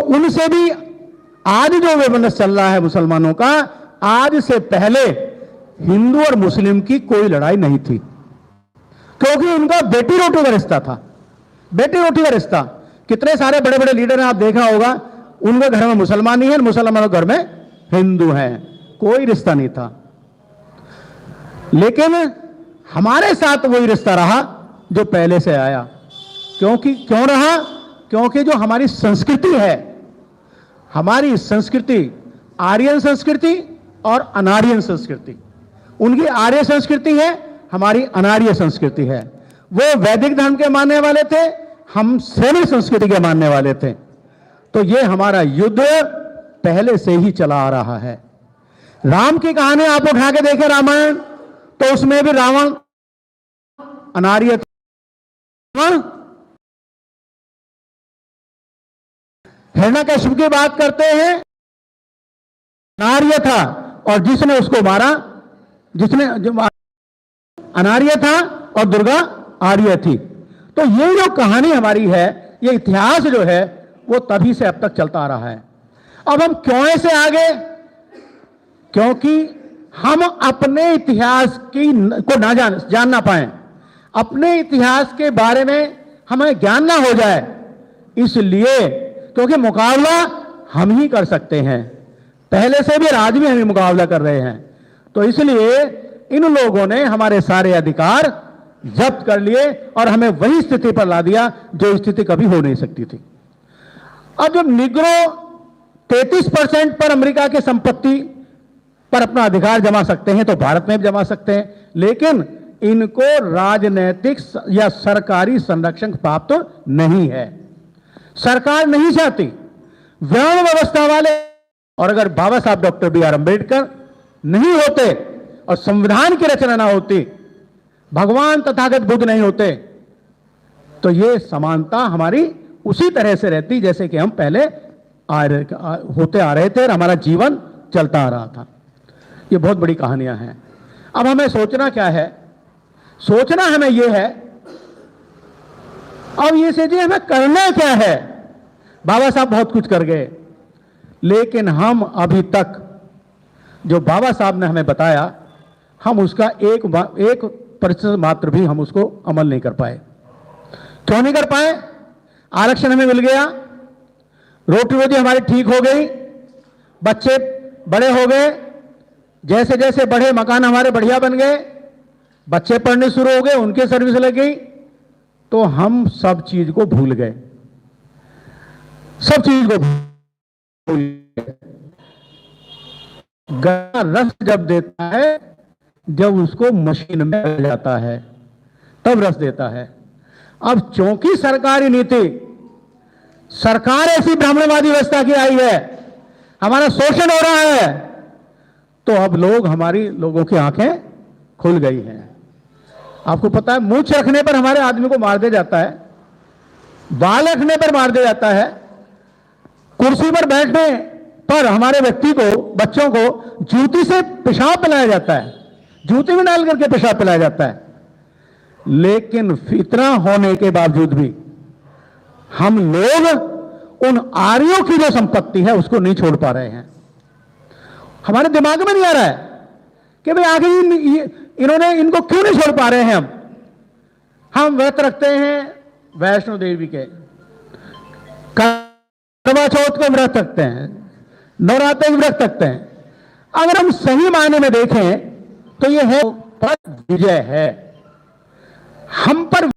उनसे भी आज जो विवश चल रहा है मुसलमानों का, आज से पहले हिंदू और मुस्लिम की कोई लड़ाई नहीं थी, क्योंकि उनका बेटी रोटी का रिश्ता था। बेटी रोटी का रिश्ता। कितने सारे बड़े बड़े लीडर हैं, आप देखा होगा, उनके घर में मुसलमान नहीं है, मुसलमानों के घर में हिंदू हैं, कोई रिश्ता नहीं था। लेकिन हमारे साथ वही रिश्ता रहा जो पहले से आया। क्यों रहा? क्योंकि जो हमारी संस्कृति है, हमारी संस्कृति आर्यन संस्कृति और अनार्यन संस्कृति, उनकी आर्य संस्कृति है, हमारी अनार्य संस्कृति है। वो वैदिक धर्म के मानने वाले थे, हम श्रेणी संस्कृति के मानने वाले थे। तो ये हमारा युद्ध पहले से ही चला आ रहा है। राम की कहानी आप उठा के देखें, रामायण, तो उसमें भी रावण अनार्य था। हिरण्यकश्यप की बात करते हैं, अनार्य था, और जिसने उसको मारा, अनार्य था और दुर्गा आर्य थी। तो ये जो कहानी हमारी है, ये इतिहास जो है, वो तभी से अब तक चलता आ रहा है। अब हम क्यों ऐसे आगे? क्योंकि हम अपने इतिहास को ना जान ना पाए, अपने इतिहास के बारे में हमें ज्ञान ना हो जाए, इसलिए, क्योंकि मुकाबला हम ही कर सकते हैं, पहले से भी और आज भी हम ही मुकाबला कर रहे हैं। तो इसलिए इन लोगों ने हमारे सारे अधिकार जब्त कर लिए और हमें वही स्थिति पर ला दिया जो स्थिति कभी हो नहीं सकती थी। अब जब निग्रो 33% पर अमेरिका की संपत्ति पर अपना अधिकार जमा सकते हैं, तो भारत में भी जमा सकते हैं, लेकिन इनको राजनीतिक या सरकारी संरक्षण प्राप्त नहीं है। सरकार नहीं चाहती, वर्ण व्यवस्था वाले। और अगर बाबा साहब डॉक्टर बी.आर. अम्बेडकर नहीं होते और संविधान की रचना ना होती, भगवान तथागत बुद्ध नहीं होते, तो ये समानता हमारी उसी तरह से रहती जैसे कि हम पहले होते आ रहे थे और हमारा जीवन चलता आ रहा था। ये बहुत बड़ी कहानियां हैं। अब हमें सोचना क्या है? सोचना हमें यह है, अब ये सोचिए हमें करना क्या है। बाबा साहब बहुत कुछ कर गए, लेकिन हम अभी तक जो बाबा साहब ने हमें बताया, हम उसका 1% मात्र भी हम उसको अमल नहीं कर पाए। क्यों नहीं कर पाए? आरक्षण हमें मिल गया, रोटी रोटी हमारी ठीक हो गई, बच्चे बड़े हो गए, जैसे जैसे बढ़े मकान हमारे बढ़िया बन गए, बच्चे पढ़ने शुरू हो गए, उनके सर्विस लग गई, तो हम सब चीज को भूल गए, सब चीज को भूल गए। गन्ना रस जब देता है, जब उसको मशीन में डाला जाता है, तब रस देता है। अब चूंकि सरकारी नीति, सरकार ऐसी ब्राह्मणवादी व्यवस्था की आई है, हमारा शोषण हो रहा है, तो अब लोगों की आंखें खुल गई हैं। आपको पता है, मूंछ रखने पर हमारे आदमी को मार दिया जाता है, बाल रखने पर मार दिया जाता है, कुर्सी पर बैठने पर हमारे व्यक्ति को, बच्चों को जूती से पेशाब पिलाया जाता है, जूती में डाल करके पेशाब पिलाया जाता है। लेकिन इतना होने के बावजूद भी हम लोग उन आर्यों की जो संपत्ति है उसको नहीं छोड़ पा रहे हैं। हमारे दिमाग में नहीं आ रहा है कि भाई आगे इन्होंने इनको क्यों नहीं छोड़ पा रहे हैं। हम व्रत रखते हैं वैष्णो देवी के, करवा चौथ के व्रत रखते हैं, नवरात्र के व्रत रखते हैं। अगर हम सही मायने में देखें तो यह है विजय है, हम पर